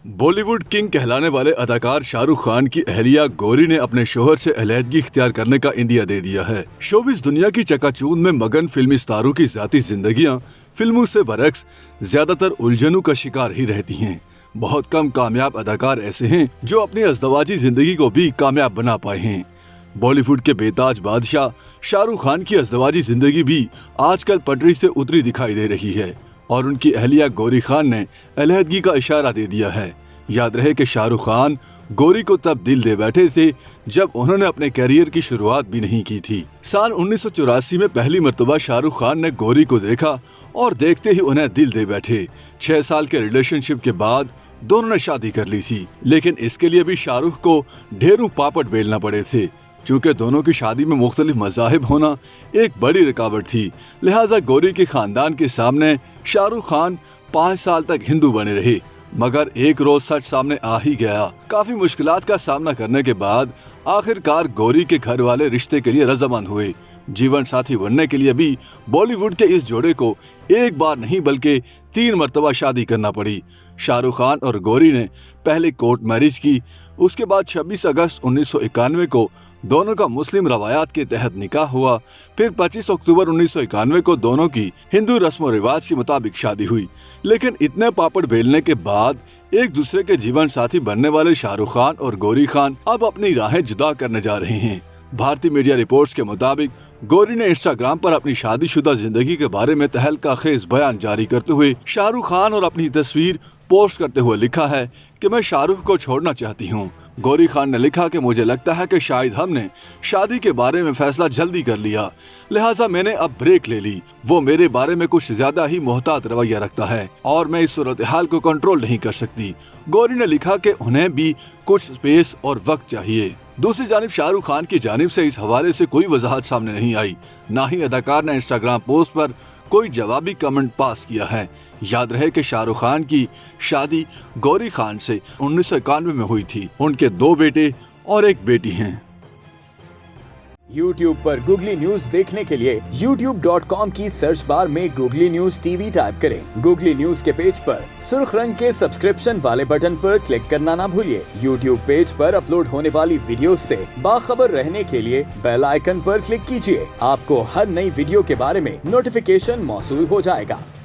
Bollywood king कहलाने वाले अदाकार शाहरुख खान की अहलिया गौरी ने अपने शोहर से अलहदगी इख्तियार करने का इंडिया दे दिया है। शोबिस दुनिया की चकाचौंध में मगन फिल्मी स्टारों की जाती जिंदगियां फिल्मों से बरक्स ज्यादातर उलझनों का शिकार ही रहती हैं। बहुत कम कामयाब अदाकार ऐसे हैं जो अपनी अज़दवाजी जिंदगी को भी कामयाब बना पाए हैं। बॉलीवुड के बेताज बादशाह शाहरुख खान की अज़दवाजी जिंदगी भी आजकल पटरी से उतरी दिखाई दे रही है और उनकी अहलिया गौरी खान ने अलहदगी का इशारा दे दिया है। याद रहे कि शाहरुख खान गौरी को तब दिल दे बैठे थे जब उन्होंने अपने कैरियर की शुरुआत भी नहीं की थी। साल 1984 में पहली मर्तबा शाहरुख खान ने गौरी को देखा और देखते ही उन्हें दिल दे बैठे। 6 साल के रिलेशनशिप के बाद दोनों ने शादी कर ली थी, लेकिन इसके लिए भी शाहरुख को ढेरों पापड़ बेलना पड़े थे। चूँकि दोनों की शादी में मुख्तलिफ मज़ाहिब होना एक बड़ी रुकावट थी, लिहाजा गौरी के खानदान के सामने शाहरुख खान 5 साल तक हिंदू बने रहे। मगर एक रोज सच सामने आ ही गया। काफी मुश्किलात का सामना करने के बाद आखिरकार गौरी के घर वाले रिश्ते के लिए रजामंद हुए। जीवन साथी बनने के लिए भी बॉलीवुड के इस जोड़े को एक बार नहीं बल्कि 3 मरतबा शादी करना पड़ी। शाहरुख खान और गौरी ने पहले कोर्ट मैरिज की, उसके बाद 26 अगस्त 1991 को दोनों का मुस्लिम रवायात के तहत निकाह हुआ। फिर 25 अक्टूबर 1991 को दोनों की हिंदू रस्म और रिवाज के मुताबिक शादी हुई। लेकिन इतने पापड़ बेलने के बाद एक दूसरे के जीवन साथी बनने वाले शाहरुख खान और गौरी खान अब अपनी राहें जुदा करने जा रहे हैं। भारतीय मीडिया रिपोर्ट्स के मुताबिक गौरी ने इंस्टाग्राम पर अपनी शादीशुदा जिंदगी के बारे में तहलका खेज बयान जारी करते हुए शाहरुख खान और अपनी तस्वीर पोस्ट करते हुए लिखा है कि मैं शाहरुख को छोड़ना चाहती हूँ। गौरी खान ने लिखा कि मुझे लगता है कि शायद हमने शादी के बारे में फैसला जल्दी कर लिया, लिहाजा मैंने अब ब्रेक ले ली। वो मेरे बारे में कुछ ज्यादा ही मोहतात रवैया रखता है और मैं इस सूरत हाल को कंट्रोल नहीं कर सकती। गौरी ने लिखा कि उन्हें भी कुछ स्पेस और वक्त चाहिए। दूसरी जानिब शाहरुख खान की जानिब से इस हवाले से कोई वजाहत सामने नहीं आई, ना ही अदाकार ने इंस्टाग्राम पोस्ट पर कोई जवाबी कमेंट पास किया है। याद रहे कि शाहरुख खान की शादी गौरी खान से 1991 में हुई थी। उनके 2 बेटे और 1 बेटी हैं। YouTube पर गूगली न्यूज देखने के लिए youtube.com की सर्च बार में गूगली न्यूज टीवी टाइप करें। गूगली न्यूज के पेज पर सुर्ख रंग के सब्सक्रिप्शन वाले बटन पर क्लिक करना ना भूलिए। YouTube पेज पर अपलोड होने वाली वीडियोस से बाखबर रहने के लिए बेल आइकन पर क्लिक कीजिए। आपको हर नई वीडियो के बारे में नोटिफिकेशन मौसूल हो जाएगा।